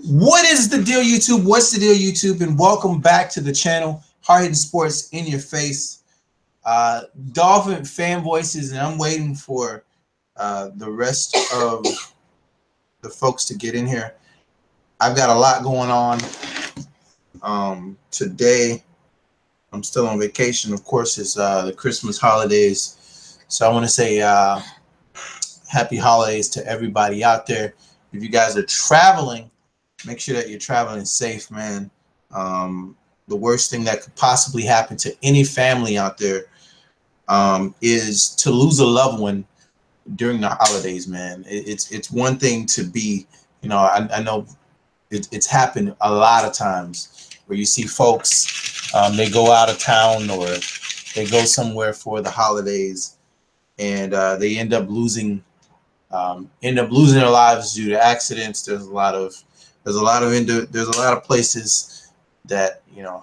What is the deal, YouTube? What's the deal, YouTube? And welcome back to the channel, Hard Hitting Sports in Your Face. Dolphin fan voices, and I'm waiting for the rest of the folks to get in here. I've got a lot going on today. I'm still on vacation. Of course, it's the Christmas holidays. So I want to say happy holidays to everybody out there. If you guys are traveling, make sure that you're traveling safe, man. The worst thing that could possibly happen to any family out there is to lose a loved one during the holidays, man. It's one thing to be, I know it's happened a lot of times where you see folks, they go out of town or they go somewhere for the holidays, and they end up losing their lives due to accidents. There's a lot of places that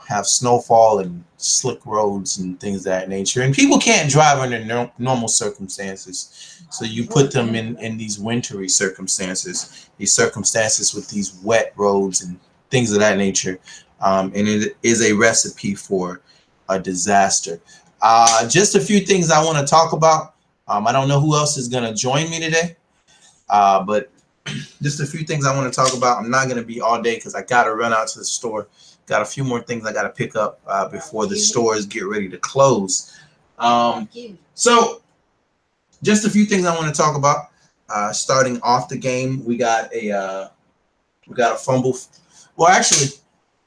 have snowfall and slick roads and things of that nature, and people can't drive under normal circumstances. So you put them in these wintry circumstances, with these wet roads and things of that nature, and it is a recipe for a disaster. Just a few things I want to talk about. I don't know who else is going to join me today, but just a few things I want to talk about. I'm not going to be all day because I got to run out to the store. Got a few more things I got to pick up before the stores get ready to close. So just a few things I want to talk about. Starting off the game, we got a fumble. Well, actually,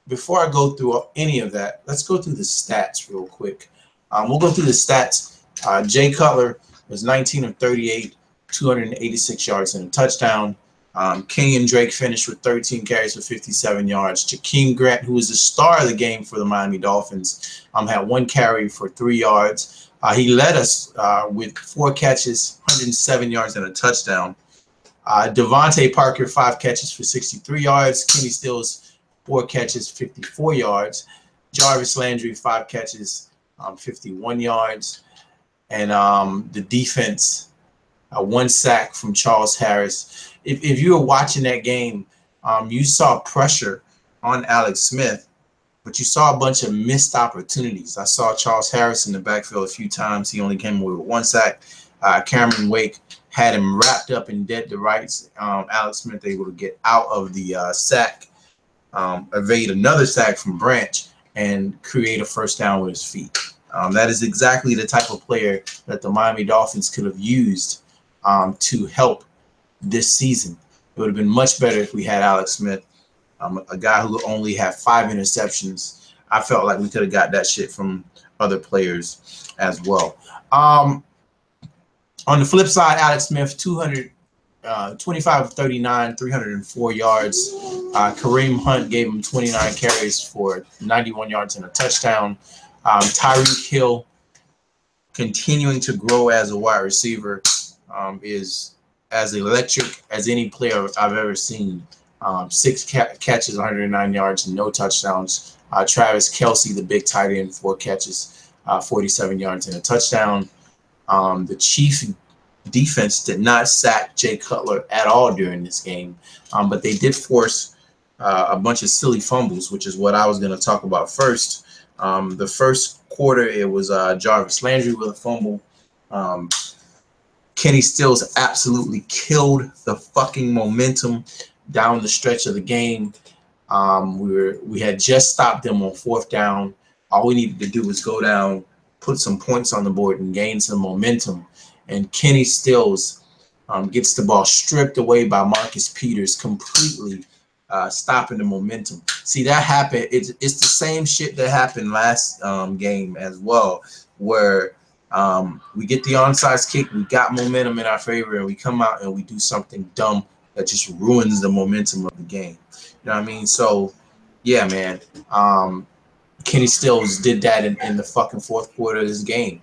before I go through any of that, let's go through the stats real quick. We'll go through the stats. Jay Cutler was 19 of 38, 286 yards and a touchdown. Kenyon Drake finished with 13 carries for 57 yards. Jakeem Grant, who was the star of the game for the Miami Dolphins, had 1 carry for 3 yards. He led us with 4 catches, 107 yards, and a touchdown. Devontae Parker, 5 catches for 63 yards. Kenny Stills, 4 catches, 54 yards. Jarvis Landry, 5 catches, 51 yards. And the defense, 1 sack from Charles Harris. If you were watching that game, you saw pressure on Alex Smith, but you saw a bunch of missed opportunities. I saw Charles Harris in the backfield a few times. He only came away with 1 sack. Cameron Wake had him wrapped up in dead to rights. Alex Smith able to get out of the sack, evade another sack from Branch, and create a first down with his feet. That is exactly the type of player that the Miami Dolphins could have used to help this season. It would have been much better if we had Alex Smith, a guy who only had 5 interceptions. I felt like we could have got that shit from other players as well. On the flip side, Alex Smith, 25 of 39, 304 yards. Kareem Hunt gave him 29 carries for 91 yards and a touchdown. Tyreek Hill, continuing to grow as a wide receiver, is as electric as any player I've ever seen. 6 catches, 109 yards, and no touchdowns. Travis Kelce, the big tight end, 4 catches, 47 yards, and a touchdown. The Chiefs defense did not sack Jay Cutler at all during this game, but they did force a bunch of silly fumbles, which is what I was going to talk about first. The first quarter, it was Jarvis Landry with a fumble. Kenny Stills absolutely killed the fucking momentum down the stretch of the game. We had just stopped them on 4th down. All we needed to do was go down, put some points on the board, and gain some momentum. And Kenny Stills gets the ball stripped away by Marcus Peters, completely stopping the momentum. See, that happened. It's the same shit that happened last game as well, where we get the onside kick, we got momentum in our favor, and we come out and we do something dumb that just ruins the momentum of the game. You know what I mean? So, yeah, man. Kenny Stills did that in the fucking 4th quarter of this game.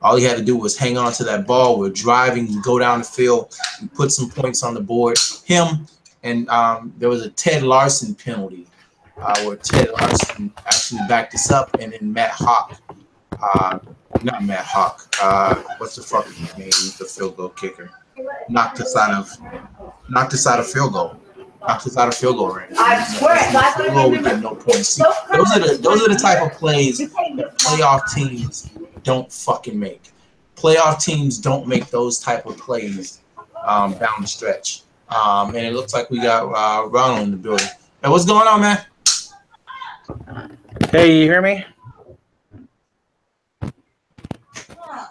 All he had to do was hang on to that ball. We're driving, we go down the field, we put some points on the board. Him and there was a Ted Larson penalty where Ted Larson actually backed us up, and then Matt Hawk. Not Matt Hawk. What's the fucking name? The field goal kicker knocked us out of field goal. It's out of field goal range. I swear, that's field goal, we get no points. See, those are the type of plays that playoff teams don't fucking make. Playoff teams don't make those type of plays down the stretch. And it looks like we got Ronald in the building. Hey, what's going on, man? Hey, you hear me?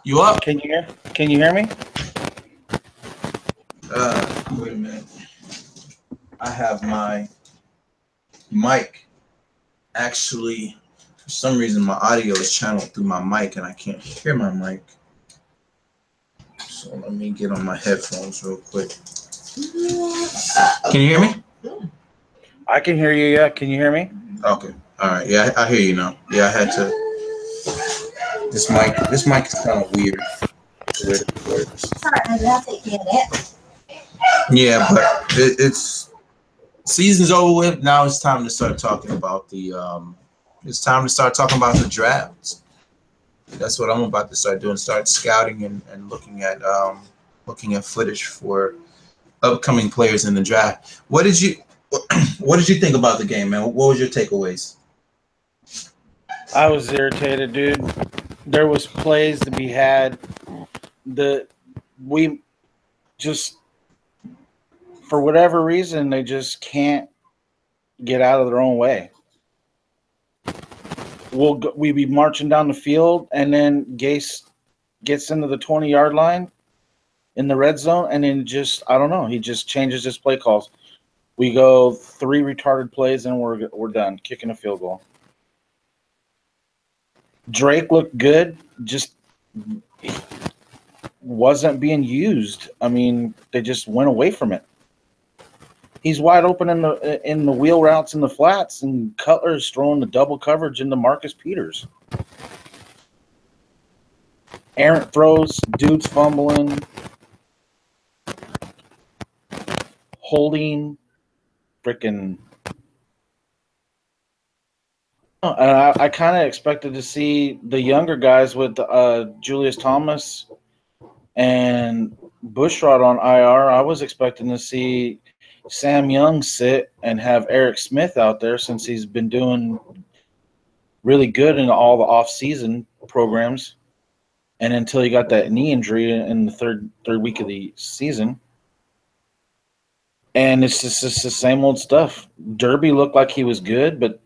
You up? Can you hear me? Wait a minute. I have my mic. Actually, for some reason, my audio is channeled through my mic, and I can't hear my mic. So let me get on my headphones real quick. Can you hear me? I can hear you. Yeah, can you hear me? Okay. All right. Yeah, I hear you now. Yeah, I had to. This mic is kind of weird. The way it works. Yeah, but it's season's over with. Now it's time to start talking about the. It's time to start talking about the drafts. That's what I'm about to start doing. Start scouting and looking at footage for upcoming players in the draft. What did you think about the game, man? What was your takeaways? I was irritated, dude. There was plays to be had that we just, for whatever reason, they just can't get out of their own way. We be marching down the field, and then Gase gets into the 20-yard line in the red zone, and then just, I don't know, he just changes his play calls. We go 3 retarded plays, and we're done, kicking a field goal. Drake looked good, just wasn't being used. I mean, they just went away from it. He's wide open in the wheel routes in the flats, and Cutler's throwing the double coverage into Marcus Peters. Errant throws, dude's fumbling, holding, freaking. I kind of expected to see the younger guys with Julius Thomas and Bushrod on IR. I was expecting to see Sam Young sit and have Eric Smith out there, since he's been doing really good in all the off-season programs, and until he got that knee injury in the third week of the season. And it's just the same old stuff. Derby looked like he was good, but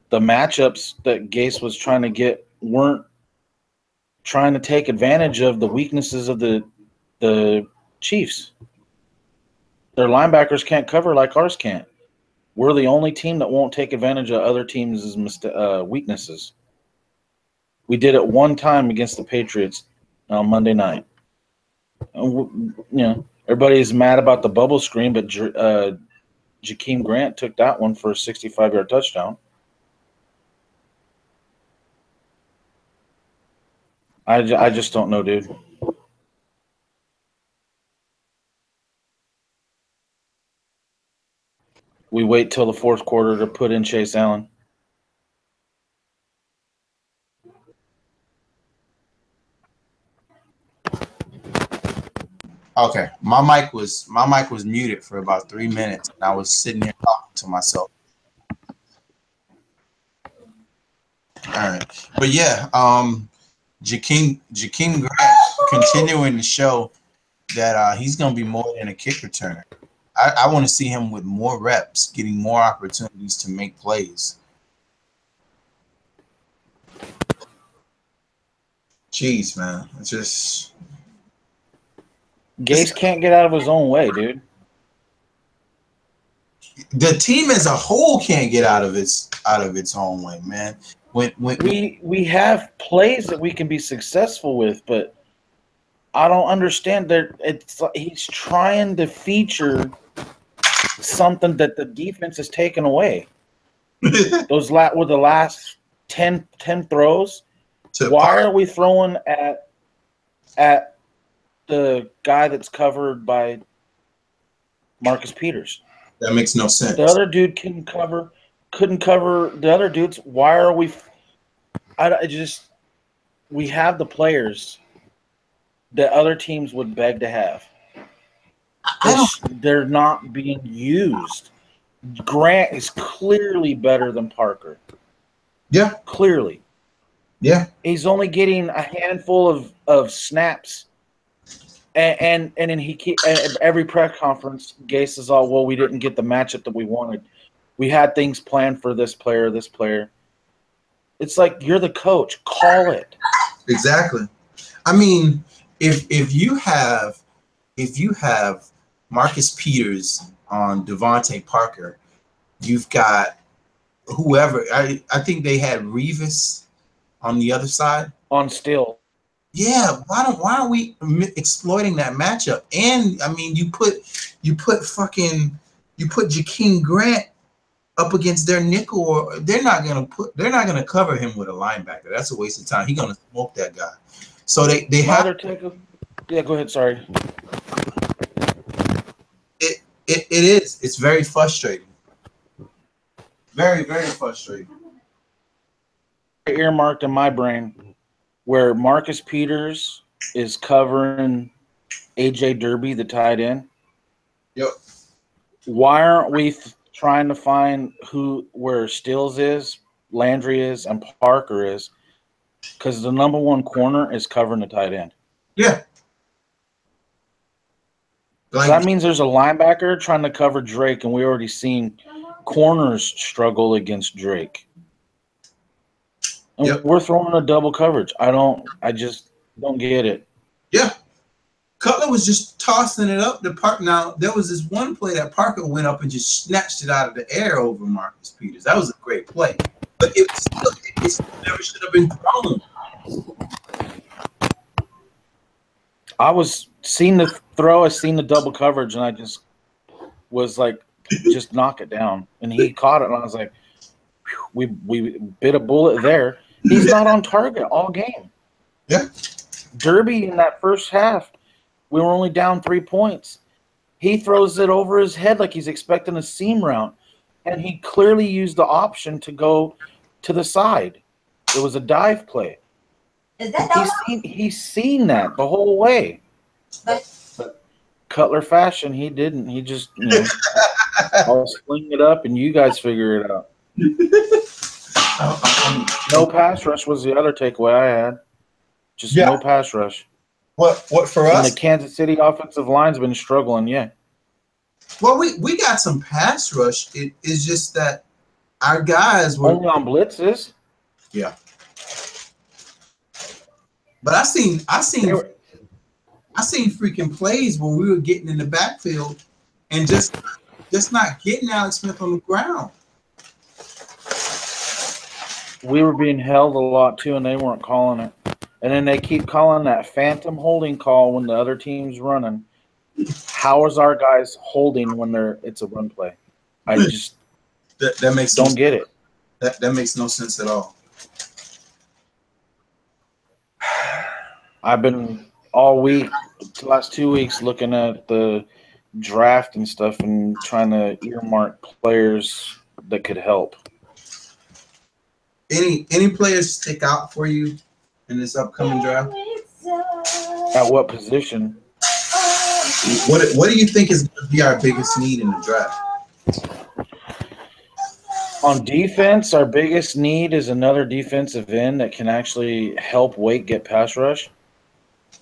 the matchups that Gase was trying to get weren't trying to take advantage of the weaknesses of the Chiefs. Their linebackers can't cover like ours can't. We're the only team that won't take advantage of other teams' weaknesses. We did it one time against the Patriots on Monday night. Everybody's mad about the bubble screen, but Jakeem Grant took that one for a 65-yard touchdown. I just don't know, dude. We wait till the fourth quarter to put in Chase Allen. Okay, my mic was muted for about 3 minutes, and I was sitting here talking to myself. All right, but yeah, Jakeem Grant continuing to show that he's going to be more than a kick returner. I want to see him with more reps, getting more opportunities to make plays. Jeez, man, it's just Gase can't get out of his own way, dude. The team as a whole can't get out of its own way, man. When we have plays that we can be successful with, but I don't understand that he's trying to feature something that the defense has taken away. Those with the last 10 throws, why are we throwing at the guy that's covered by Marcus Peters? That makes no sense. The other dude couldn't cover the other dudes. Why are we? We have the players that other teams would beg to have. They're not being used. Grant is clearly better than Parker. Yeah. Clearly. Yeah. He's only getting a handful of snaps. And then at every press conference, Gase is all, well, we didn't get the matchup that we wanted. We had things planned for this player, this player. It's like, you're the coach. Call it. Exactly. I mean, if you have Marcus Peters on Devontae Parker, you've got whoever. I think they had Revis on the other side. On Still. Yeah, why aren't we exploiting that matchup? And I mean, you put Jakeem Grant up against their nickel, or they're not gonna cover him with a linebacker. That's a waste of time. He's gonna smoke that guy. So they have yeah. Go ahead. Sorry. It is. It's very frustrating. Very, very frustrating. Earmarked in my brain where Marcus Peters is covering AJ Derby, the tight end. Yep. Why aren't we trying to find where Stills is, Landry is, and Parker is? Because the number one corner is covering the tight end. Yeah. So that means there's a linebacker trying to cover Drake, and we already seen corners struggle against Drake. And we're throwing a double coverage. I just don't get it. Yeah. Cutler was just tossing it up the park. Now, there was this one play that Parker went up and just snatched it out of the air over Marcus Peters. That was a great play. But it never should have been thrown. I was seeing the throw, I seen the double coverage, and I just was like, just knock it down. And he caught it, and I was like, we bit a bullet there. He's not on target all game. Yeah. Derby in that first half, we were only down 3 points. He throws it over his head like he's expecting a seam route, and he clearly used the option to go to the side. It was a dive play. Is that he's seen that the whole way. But Cutler fashion, he didn't. He just, I'll sling it up and you guys figure it out. No pass rush was the other takeaway I had. Just no pass rush. What for us? And the Kansas City offensive line's been struggling, yeah. Well, we got some pass rush. It is just that our guys were only on blitzes. Yeah. But I seen freaking plays where we were getting in the backfield and just not getting Alex Smith on the ground. We were being held a lot too, and they weren't calling it. And then they keep calling that phantom holding call when the other team's running. How is our guys holding when it's a run play? I just that makes don't get it. That makes no sense at all. I've been all week, the last 2 weeks, looking at the draft and stuff and trying to earmark players that could help. Any players stick out for you in this upcoming draft? At what position? What do you think is going to be our biggest need in the draft? On defense, our biggest need is another defensive end that can actually help Wake get pass rush.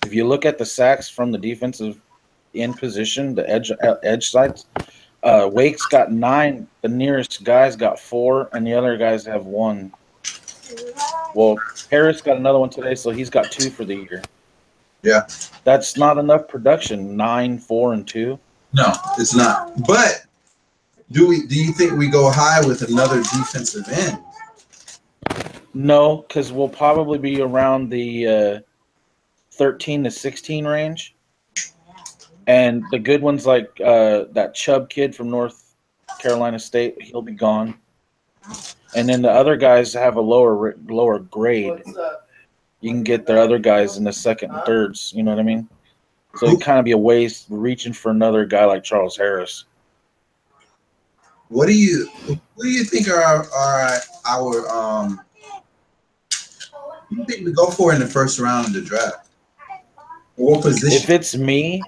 If you look at the sacks from the defensive end position, the edge sides, Wake's got 9. The nearest guy's got 4, and the other guys have 1. Well, Harris got another one today, so he's got 2 for the year. Yeah. That's not enough production, 9, 4, and 2. No, it's not. But do you think we go high with another defensive end? No, because we'll probably be around the 13 to 16 range. And the good ones like that Chubb kid from North Carolina State, he'll be gone. And then the other guys have a lower grade. You can get the other guys in the second and thirds. You know what I mean? So it'd kind of be a waste reaching for another guy like Charles Harris. Who do you think are who do you think we go for in the first round of the draft? What position? If it's me,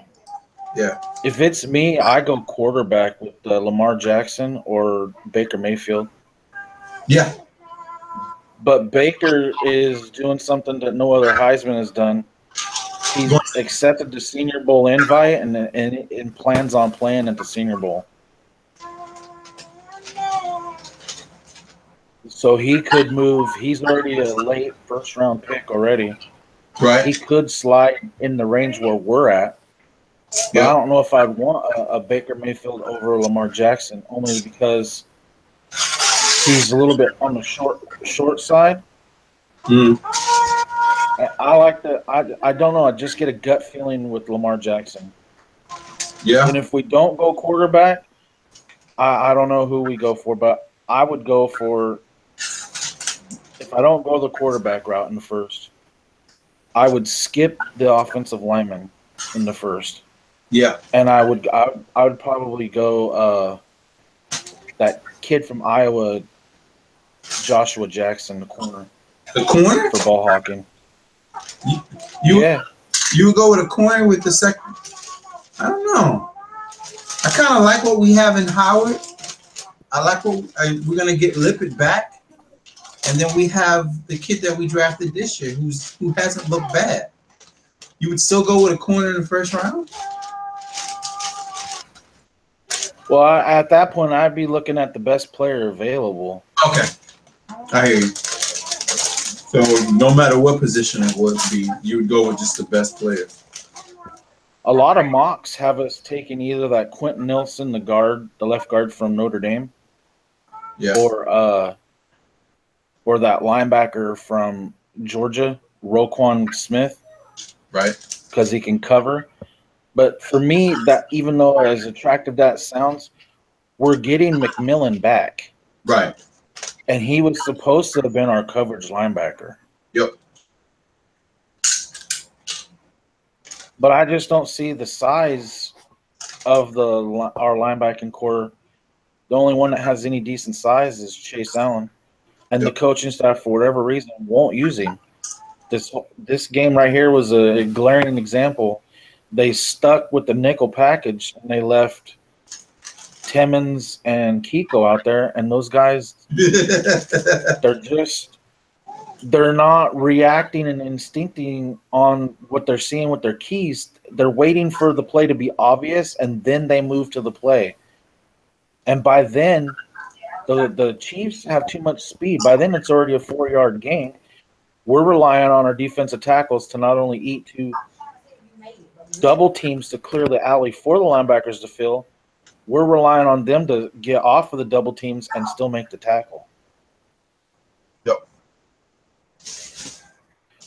Yeah. If it's me, I go quarterback with Lamar Jackson or Baker Mayfield. Yeah. But Baker is doing something that no other Heisman has done. He's accepted the Senior Bowl invite and plans on playing at the Senior Bowl. So he could move. He's already a late first-round pick already. Right. He could slide in the range where we're at. But I don't know if I'd want a Baker Mayfield over Lamar Jackson, only because he's a little bit on the short side. Mm. I like the. I don't know. I just get a gut feeling with Lamar Jackson. Yeah. And if we don't go quarterback, I don't know who we go for, but I would go for. If I don't go the quarterback route in the first, I would skip the offensive lineman in the first. Yeah. And I would probably go that kid from Iowa, Joshua Jackson, the corner. The corner? For ball hawking. You would go with a corner with the second. I don't know. I kind of like what we have in Howard. I like what we're gonna get Lippett back, and then we have the kid that we drafted this year, who hasn't looked bad. You would still go with a corner in the first round? Well, at that point, I'd be looking at the best player available. Okay, I hear you. So no matter what position it would be, you would go with just the best player. A lot of mocks have us taking either that Quentin Nelson, the left guard from Notre Dame, yeah, or that linebacker from Georgia, Roquan Smith, right? Because he can cover. But for me, that even though as attractive that sounds, we're getting McMillan back, right? And he was supposed to have been our coverage linebacker. Yep. But I just don't see the size of our linebacking core. The only one that has any decent size is Chase Allen, and the coaching staff, for whatever reason, won't use him. This game right here was a glaring example. They stuck with the nickel package, and they left Timmons and Kiko out there, and those guys, they're not reacting and instincting on what they're seeing with their keys. They're waiting for the play to be obvious, and then they move to the play. And by then, the Chiefs have too much speed. By then, it's already a 4-yard gain. We're relying on our defensive tackles to not only eat two double teams to clear the alley for the linebackers to fill, we're relying on them to get off of the double teams and still make the tackle. Yep.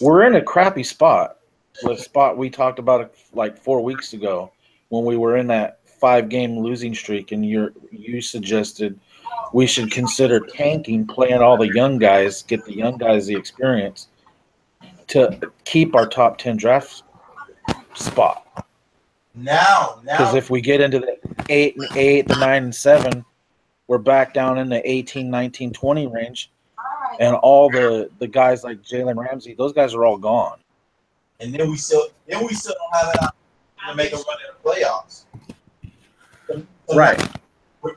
We're in a crappy spot. The spot we talked about like 4 weeks ago when we were in that 5-game losing streak, and you suggested we should consider tanking, playing all the young guys, get the young guys the experience to keep our top 10 draft spot. Now, because if we get into the 8, the 9, and 7, we're back down in the 18, 19, 20 range, and all the guys like Jalen Ramsey, those guys are all gone. And then we still don't have an opportunity to make a run in the playoffs. So right.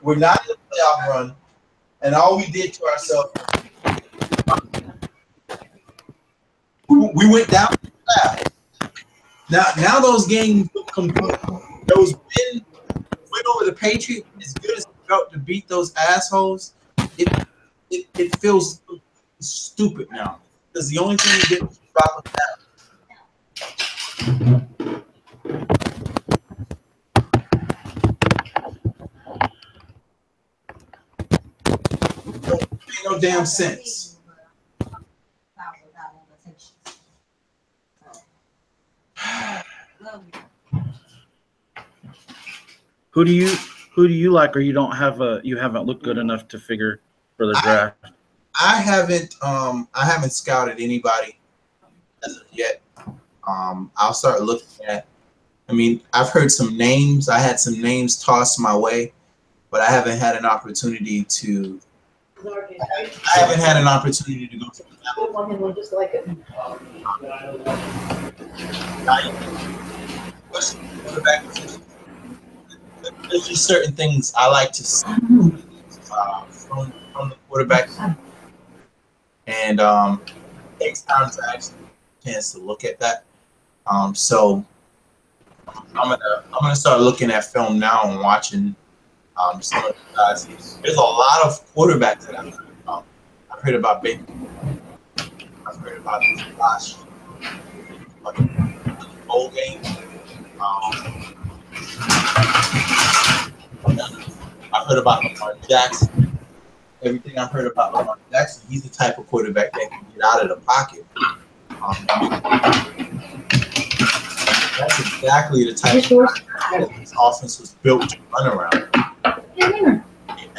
We're not in the playoff run, and all we did to ourselves, we went down the path. Now those games complete. Those win over the Patriots, as good as it felt to beat those assholes, it feels stupid now. Because the only thing we did was drop them down. No damn sense. Who do you like, or you haven't looked good enough to figure for the draft? I haven't scouted anybody as of yet. I'll start looking at. I mean, I've heard some names. I had some names tossed my way, but I haven't had an opportunity to. I haven't had an opportunity to go. Just like it. Quarterback position. there's just certain things I like to see from the quarterback, and it takes time to actually get a chance to look at that. So I'm gonna start looking at film now and watching some of the guys. There's a lot of quarterbacks that I've heard about. I've heard about Baker. I've heard about Josh. Bowl game. I've heard about Lamar Jackson. Everything I've heard about Lamar Jackson, he's the type of quarterback that can get out of the pocket. That's exactly the type of that this offense was built to run around.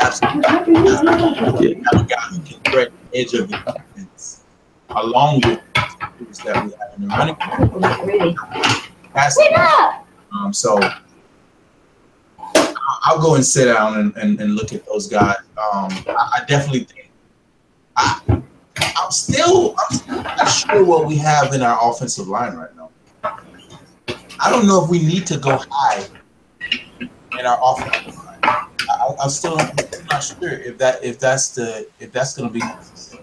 Absolutely. You have a guy who can threat the edge of the defense along with the tools that we have in the running game. So I'll go and sit down and look at those guys. I definitely think I'm still not sure what we have in our offensive line right now. I don't know if we need to go high in our offensive line. I'm still not sure if that's going to be necessary.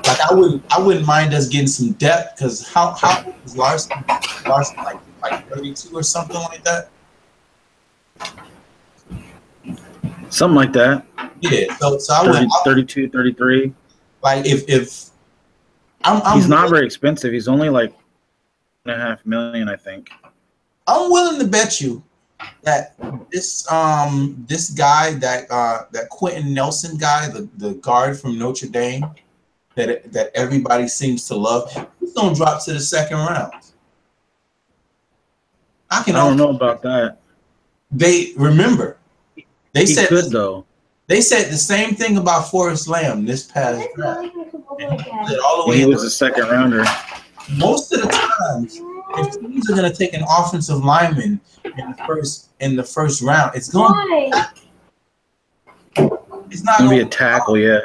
Like I wouldn't mind us getting some depth, because how is Larson like 32 or something like that? Something like that. Yeah. So I would 32, 33. Like if he's not very expensive. He's only like $1.5 million, I think. I'm willing to bet you that this guy, that Quentin Nelson guy, the guard from Notre Dame, that everybody seems to love, he's gonna drop to the second round. I don't know about that. They said could, though. They said the same thing about Forrest Lamb this past draft. He was a second rounder. Most of the times, if teams are going to take an offensive lineman in the first round, it's not going to be a tackle. Yeah,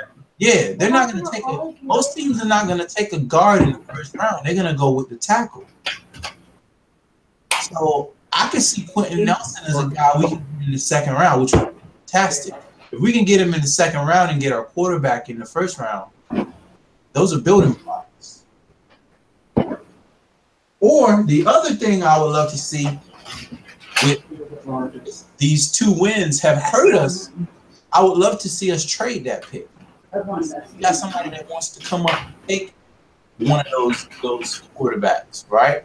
they're not going to take it. Most teams are not going to take a guard in the first round. They're going to go with the tackle. So I can see Quentin Nelson as a guy we can get in the second round, which would be fantastic. If we can get him in the second round and get our quarterback in the first round, those are building blocks. Or the other thing I would love to see, with these 2 wins have hurt us, I would love to see us trade that pick. You got somebody that wants to come up and take one of those quarterbacks, right?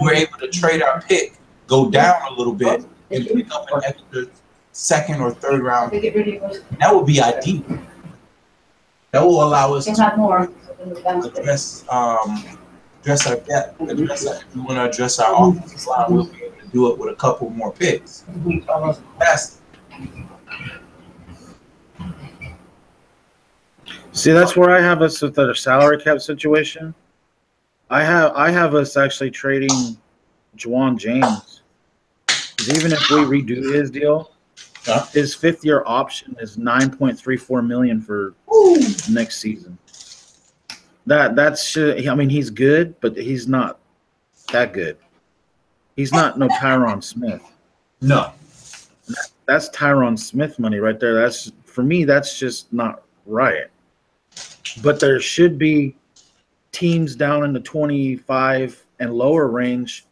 We're able to trade our pick, go down a little bit, and pick up an extra second or third round. That would be ideal. That will allow us to address our depth. If we want to address our offensive line, we'll be able to do it with a couple more picks. See, that's where I have us with the salary cap situation. I have us actually trading Juwan James. Even if we redo his deal, his 5th-year option is $9.34 million for next season. I mean, he's good, but he's not that good. He's not no Tyron Smith. No, that's Tyron Smith money right there. That's, for me, that's just not right. But there should be teams down in the 25 and lower range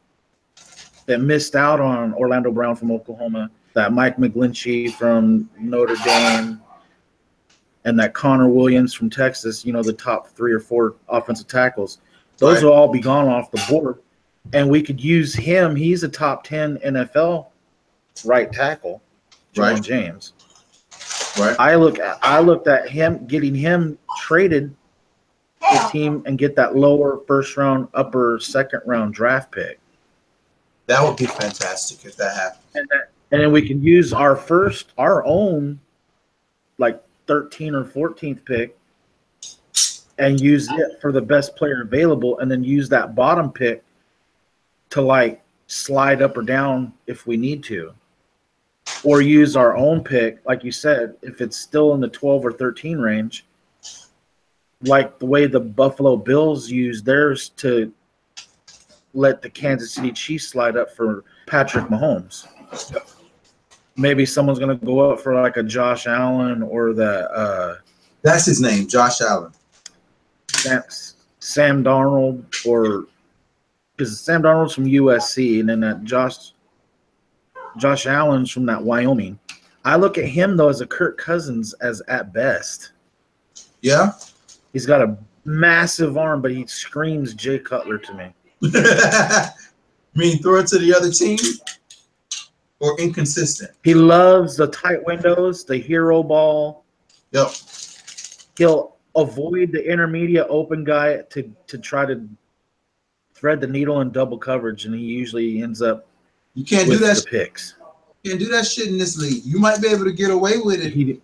that missed out on Orlando Brown from Oklahoma, that Mike McGlinchey from Notre Dame, and that Connor Williams from Texas, the top 3 or 4 offensive tackles. Those will all be gone off the board, and we could use him. He's a top 10 NFL right tackle, Juwan James. Right. I looked at him, getting him traded the team and get that lower first round, upper second round draft pick. That would be fantastic if that happened. And then we can use our own, like 13th or 14th pick, and use it for the best player available, and then use that bottom pick to like slide up or down if we need to. Or use our own pick, like you said, if it's still in the 12 or 13 range, like the way the Buffalo Bills use theirs to let the Kansas City Chiefs slide up for Patrick Mahomes. Maybe someone's going to go up for like a Josh Allen or the That's his name, Josh Allen. Sam Darnold, or because Sam Darnold's from USC, and then that Josh Allen's from that Wyoming. I look at him though as a Kirk Cousins as at best. Yeah. He's got a massive arm, but he screams Jay Cutler to me. Mean throw it to the other team or inconsistent? He loves the tight windows, the hero ball. Yep. He'll avoid the intermediate open guy to try to thread the needle in double coverage, and he usually ends up You can't with do that. the picks. You can't do that shit in this league. You might be able to get away with it.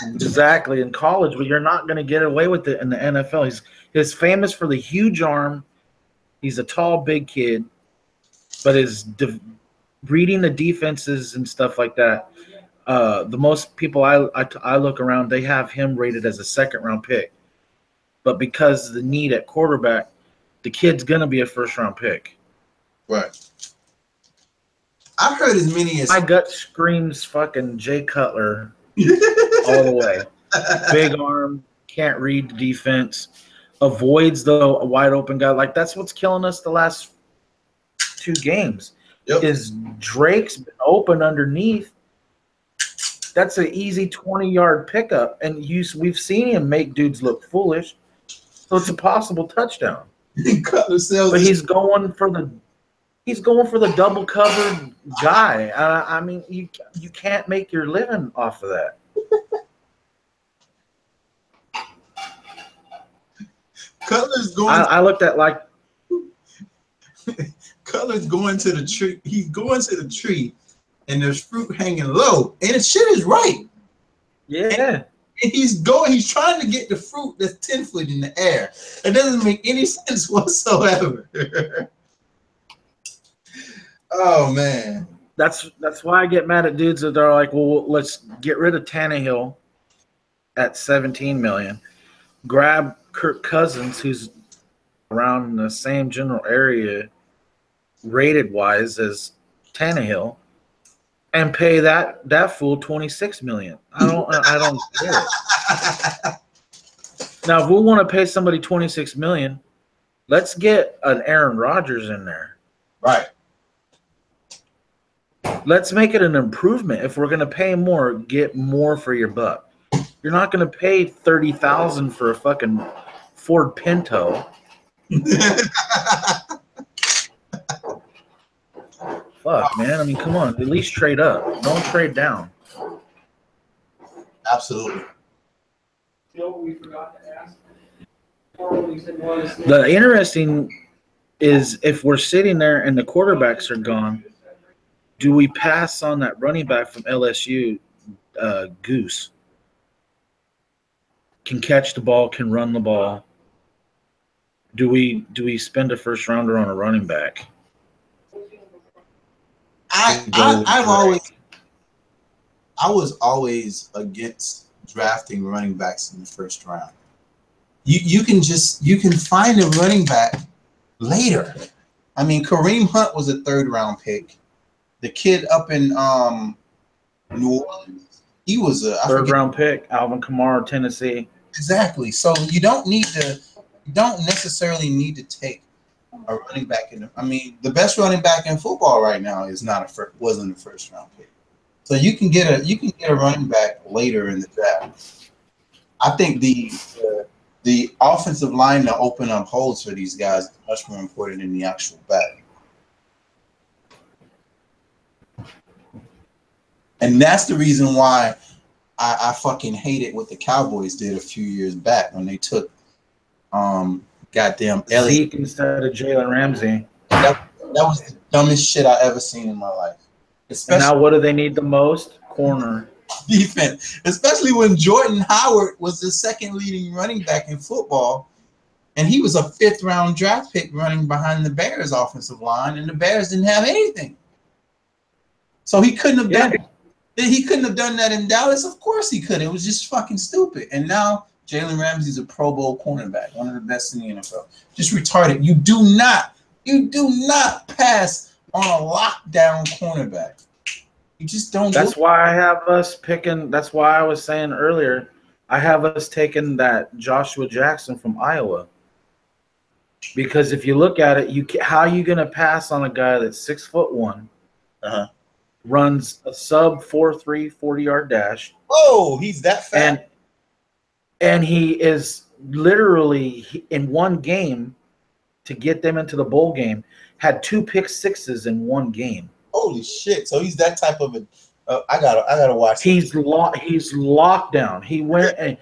Exactly, in college, but you're not going to get away with it in the NFL. He's famous for the huge arm. He's a tall, big kid, but reading the defenses and stuff like that. The most people I look around, they have him rated as a second-round pick. But because of the need at quarterback, the kid's going to be a first-round pick. Right. I've heard as many as... My gut screams fucking Jay Cutler all the way. Big arm, can't read the defense, avoids the wide-open guy. Like, that's what's killing us the last 2 games. Yep. Is Drake's been open underneath. That's an easy 20-yard pickup, and we've seen him make dudes look foolish. So it's a possible touchdown. But he's going for the double covered guy. I mean, you can't make your living off of that. Cutler's going. I looked at like Cutler's going to the tree. He's going to the tree, and there's fruit hanging low, and the shit is right. Yeah. And he's trying to get the fruit that's 10 foot in the air. It doesn't make any sense whatsoever. Oh man. That's why I get mad at dudes that are like, well, let's get rid of Tannehill at $17 million. Grab Kirk Cousins, who's around in the same general area rated wise as Tannehill, and pay that fool $26 million. I don't get it. Now, if we want to pay somebody $26 million, let's get an Aaron Rodgers in there. Right. Let's make it an improvement. If we're going to pay more, get more for your buck. You're not going to pay $30,000 for a fucking Ford Pinto. Fuck, man. I mean, come on. At least trade up. Don't trade down. Absolutely. You know what we forgot to ask? Was The interesting is if we're sitting there and the quarterbacks are gone, do we pass on that running back from LSU, Goose? Can catch the ball, can run the ball. Do we spend a first rounder on a running back? I was always against drafting running backs in the first round. You can find a running back later. I mean, Kareem Hunt was a 3rd round pick. The kid up in New Orleans, he was a 3rd round pick. Alvin Kamara, Tennessee. Exactly. So you don't necessarily need to take a running back the best running back in football right now wasn't a 1st round pick. So you can get a running back later in the draft. I think the offensive line to open up holes for these guys is much more important than the actual back. And that's the reason why I fucking hated what the Cowboys did a few years back when they took goddamn Elliott Zeke instead of Jalen Ramsey. That was the dumbest shit I ever seen in my life. And now what do they need the most? Corner. Defense. Especially when Jordan Howard was the 2nd leading running back in football. And he was a 5th round draft pick running behind the Bears offensive line, and the Bears didn't have anything. So he couldn't have done it. He couldn't have done that in Dallas. Of course he could. It was just fucking stupid. And now Jalen Ramsey's a Pro Bowl cornerback, one of the best in the NFL. Just retarded. You do not You do not pass on a lockdown cornerback. You just don't. That's why I have us picking. That's why I was saying earlier, I have us taking that Joshua Jackson from Iowa. Because if you look at it, how are you going to pass on a guy that's 6'1", runs a sub 4.3 40-yard dash? Oh, he's that fast. And he is literally in one game to get them into the bowl game had 2 pick sixes in one game. Holy shit! So he's that type of a. I gotta watch. He's locked down. He went and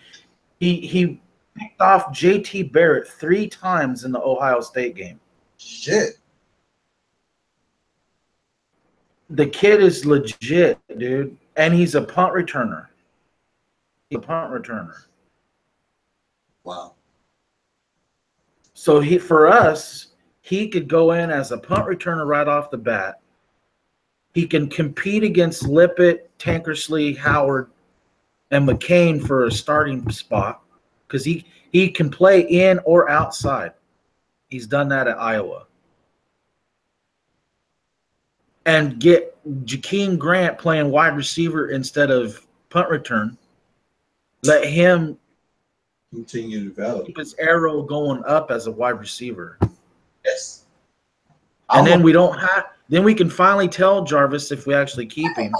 he picked off JT Barrett 3 times in the Ohio State game. Shit. The kid is legit, dude, and he's a punt returner. Wow. So for us, he could go in as a punt returner right off the bat. He can compete against Lippett, Tankersley, Howard, and McCain for a starting spot because he can play in or outside. He's done that at Iowa. And get Jakeem Grant playing wide receiver instead of punt return. Let him continue to develop. Keep his arrow going up as a wide receiver. Yes. And then we can finally tell Jarvis if we actually keep him.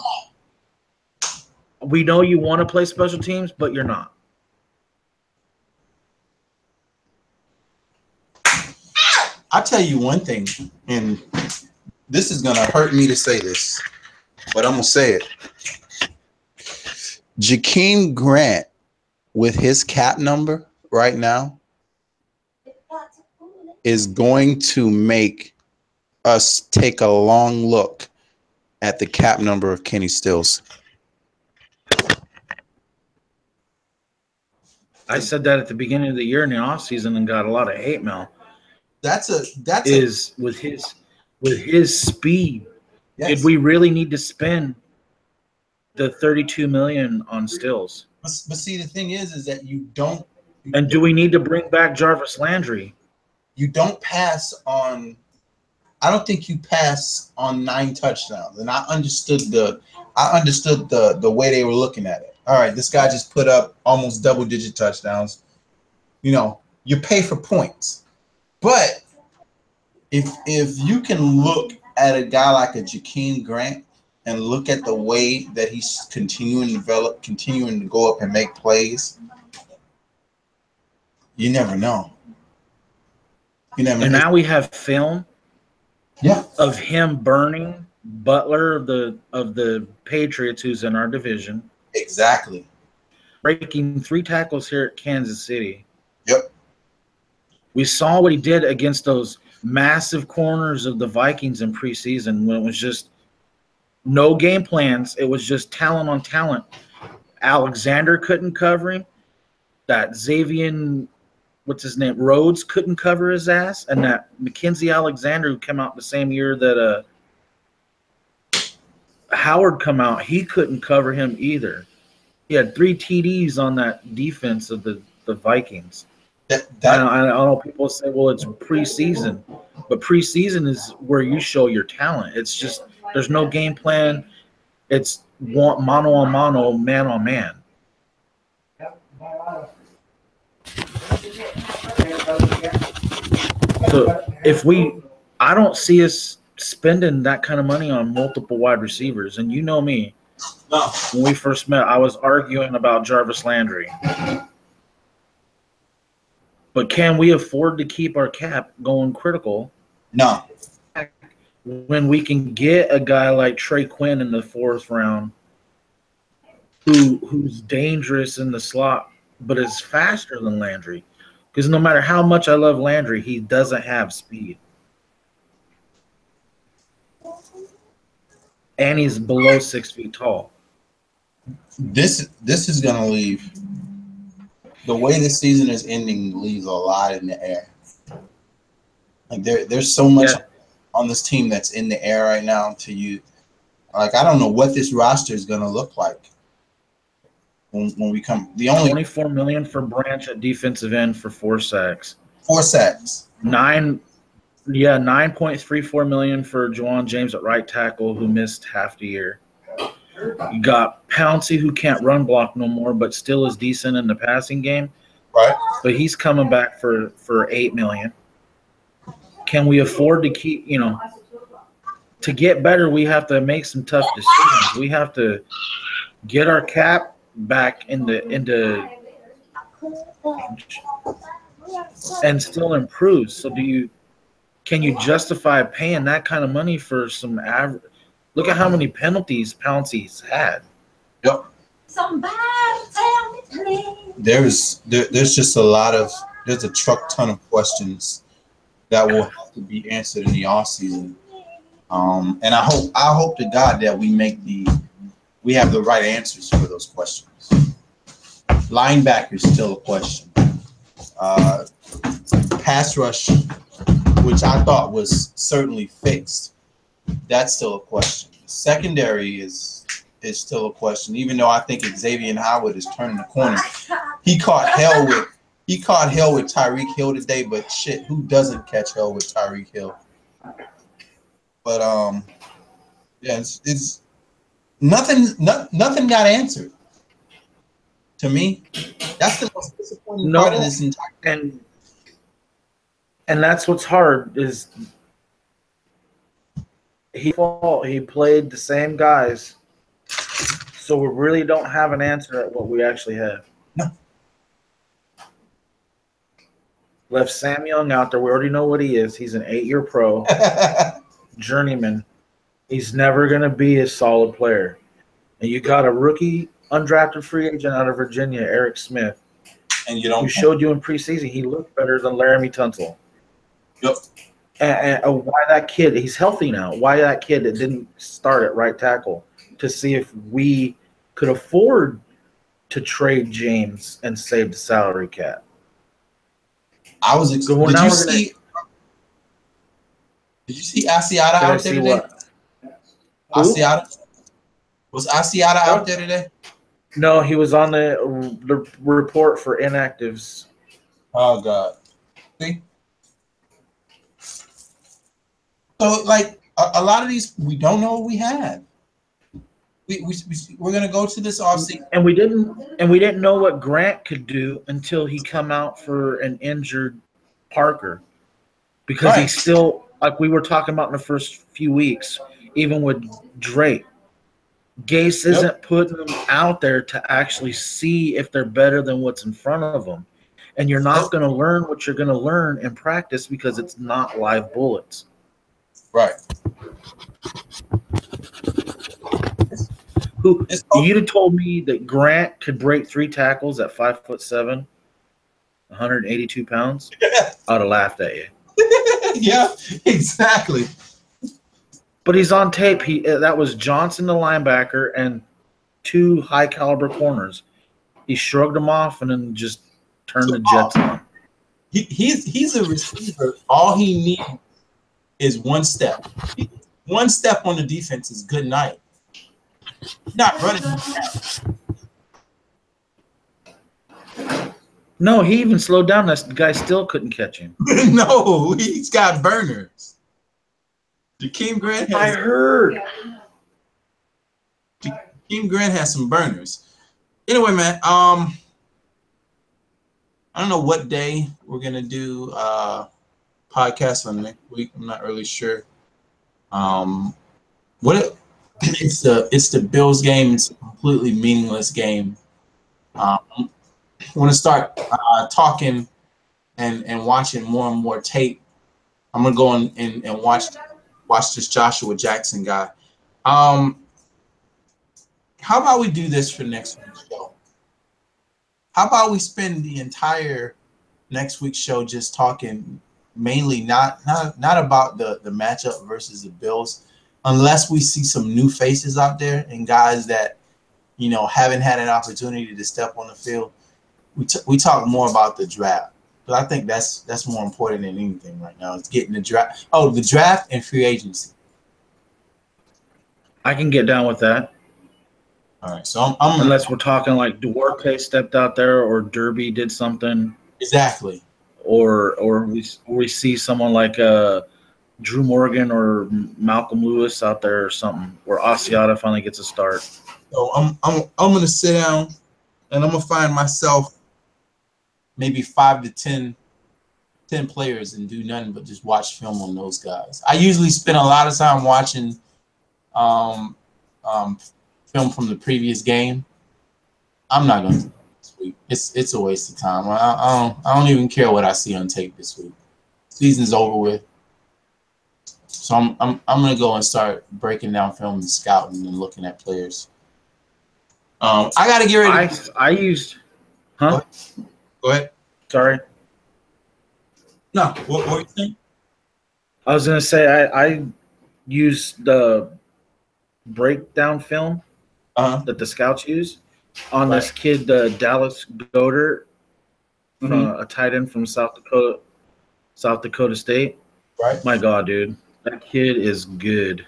We know you want to play special teams, but you're not. I'll tell you one thing, and this is going to hurt me to say this, but I'm going to say it. Jakeem Grant, with his cap number right now, is going to make us take a long look at the cap number of Kenny Stills. I said that at the beginning of the year in the offseason and got a lot of hate mail. With his speed. Yes. Did we really need to spend the $32 million on Stills? But see, the thing is that you don't. And do we need to bring back Jarvis Landry? You don't pass on. I don't think you pass on 9 touchdowns, and I understood the way they were looking at it. All right, this guy just put up almost double-digit touchdowns. You know, you pay for points, but if you can look at a guy like a Jakeem Grant and look at the way that he's continuing to develop, continuing to go up and make plays, you never know. You never. And now we have film. Yeah. Of him burning Butler of the Patriots, who's in our division. Exactly. Breaking 3 tackles here at Kansas City. Yep. We saw what he did against those massive corners of the Vikings in preseason when it was just no game plans. It was just talent on talent. Alexander couldn't cover him. That Xavier, what's his name, Rhodes couldn't cover his ass. And that Mackenzie Alexander, who came out the same year that Howard come out, he couldn't cover him either. He had 3 TDs on that defense of the Vikings. I know people say, well, it's preseason. But preseason is where you show your talent. It's just there's no game plan. It's mano a mano, man on man. So I don't see us spending that kind of money on multiple wide receivers. And you know me. No. When we first met, I was arguing about Jarvis Landry. But can we afford to keep our cap going critical? No. When we can get a guy like Trey Quinn in the 4th round who's dangerous in the slot but is faster than Landry. Because no matter how much I love Landry, he doesn't have speed. And he's below 6 feet tall. This is going to leave. The way this season is ending leaves a lot in the air. Like there's so much on this team that's in the air right now to you. Like, I don't know what this roster is going to look like when we come. The only $24 million for Branch at defensive end for 4 sacks. 4 sacks. 9 Yeah, $9.34 million for Juwan James at right tackle, who missed half the year. You got Pouncey, who can't run block no more, but still is decent in the passing game. Right. But he's coming back for $8 million. Can we afford to keep? To get better, we have to make some tough decisions. We have to get our cap back into and still improve. So can you justify paying that kind of money for some average? Look at how many penalties Pouncey's had. Yep. Somebody tell me, please. There's just there's a truck ton of questions that will have to be answered in the offseason. And I hope to God that we have the right answers for those questions. Linebacker is still a question. Pass rush, which I thought was certainly fixed, that's still a question. Secondary is still a question, even though I think Xavier Howard is turning the corner. He caught hell with Tyreek Hill today, but shit, who doesn't catch hell with Tyreek Hill? But yeah, it's nothing got answered. To me, that's the most disappointing part of this entire. And that's what's hard is he played the same guys, so we really don't have an answer at what we actually have. No. Left Sam Young out there. We already know what he is. He's an 8-year pro, journeyman. He's never going to be a solid player. And you got a rookie, undrafted free agent out of Virginia, Eric Smith, and who showed you in preseason he looked better than Laramie Tunsil. Yep. And why that kid? He's healthy now. Why that kid that didn't start at right tackle to see if we could afford to trade James and save the salary cap? I was. Did you see Asiata out there today? Asiata? Was Asiata out there today? No, he was on the report for inactives. Oh God. See. So, like, a lot of these, we don't know what we have. We're gonna go to this offseason, and we didn't know what Grant could do until he come out for an injured Parker, because he's still, like we were talking about in the first few weeks, even with Drake. Gase isn't putting them out there to actually see if they're better than what's in front of them, and you're not going to learn what you're going to learn in practice because it's not live bullets. Right. You'd have told me that Grant could break 3 tackles at 5'7", 182 pounds. I'd have laughed at you. Yeah, exactly. But he's on tape. That was Johnson, the linebacker, and 2 high caliber corners. He shrugged them off and then just turned the Jets on. He's a receiver. All he needs is one step. One step on the defense is good night. He's not running. No, he even slowed down. That guy still couldn't catch him. No, he's got burners. Jakeem Grant has. I heard. Jakeem Grant has some burners. Anyway, man. I don't know what day we're gonna do podcast on next week. I'm not really sure. It's the Bills game. It's a completely meaningless game. I want to start talking and watching more and more tape. I'm gonna go and watch this Joshua Jackson guy. How about we do this for next week's show? How about we spend the entire next week's show just talking mainly not about the matchup versus the Bills, unless we see some new faces out there and guys that haven't had an opportunity to step on the field. We talk more about the draft, but I think that's more important than anything right now. It's getting the draft. Oh, the draft and free agency. I can get down with that. All right, so I'm unless we're talking like Duarte stepped out there or Derby did something exactly, or we see someone like Drew Morgan or Malcolm Lewis out there or something, where Asiata finally gets a start. So I'm gonna sit down and I'm gonna find myself maybe 5 to 10 players and do nothing but just watch film on those guys. I usually spend a lot of time watching film from the previous game. I'm not gonna do that this week. It's a waste of time. I don't even care what I see on tape this week. Season's over with. So I'm gonna go and start breaking down film and scouting and looking at players. I gotta get ready. I used, huh? Go ahead. Sorry. No, what were you saying? I was gonna say I used the breakdown film that the scouts use on this kid, Dallas Goedert, a tight end from South Dakota State. Right. My God, dude, that kid is good.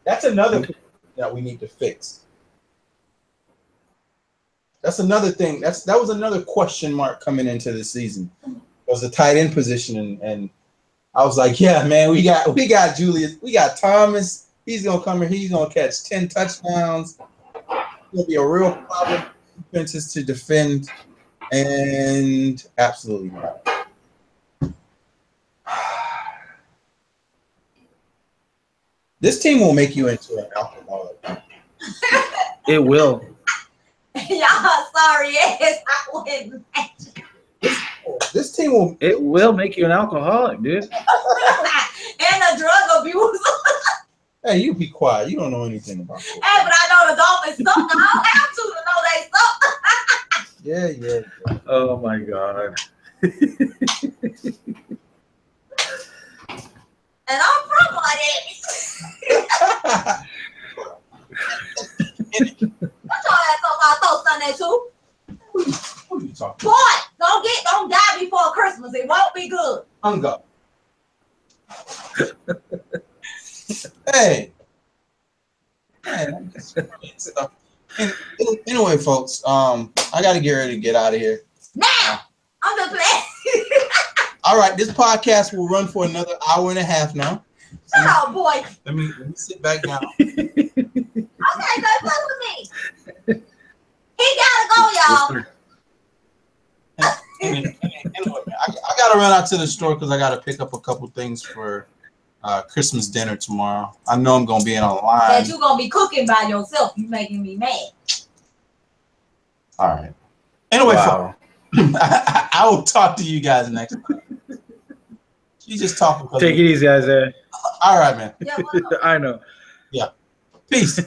That's another thing that we need to fix. That's another thing. That was another question mark coming into the season. Was the tight end position, and I was like, yeah, man, we got Julius, we got Thomas. He's gonna come here. He's gonna catch 10 touchdowns. It's gonna be a real problem for defenses to defend, and absolutely not. This team will make you into an alcoholic. It will. Y'all sorry ass. I wouldn't. This team will. It will make you an alcoholic, dude. And a drug abuser. Hey, you be quiet. You don't know anything about it. Hey, but I know the Dolphins suck. I don't have to know they suck. Yeah. Oh my God. And I'm from Miami. That's all that talk I throw Sunday too. What are you talking Boy, don't die before Christmas. It won't be good. Hung up. Hey. Man, anyway, folks, I got to get ready to get out of here. Now, I'm just playing. All right, this podcast will run for another hour and a half now. Shut up, boy. Let me sit back down. Okay, go play with me. He gotta go, y'all. Anyway, man, I got to run out to the store because I got to pick up a couple things for Christmas dinner tomorrow. I know I'm gonna be in a line. That you gonna be cooking by yourself. You making me mad. All right. Anyway, Wow. I will talk to you guys next time. You just talking. Take it easy, Isaiah. All right, man. Yeah, I know. Peace.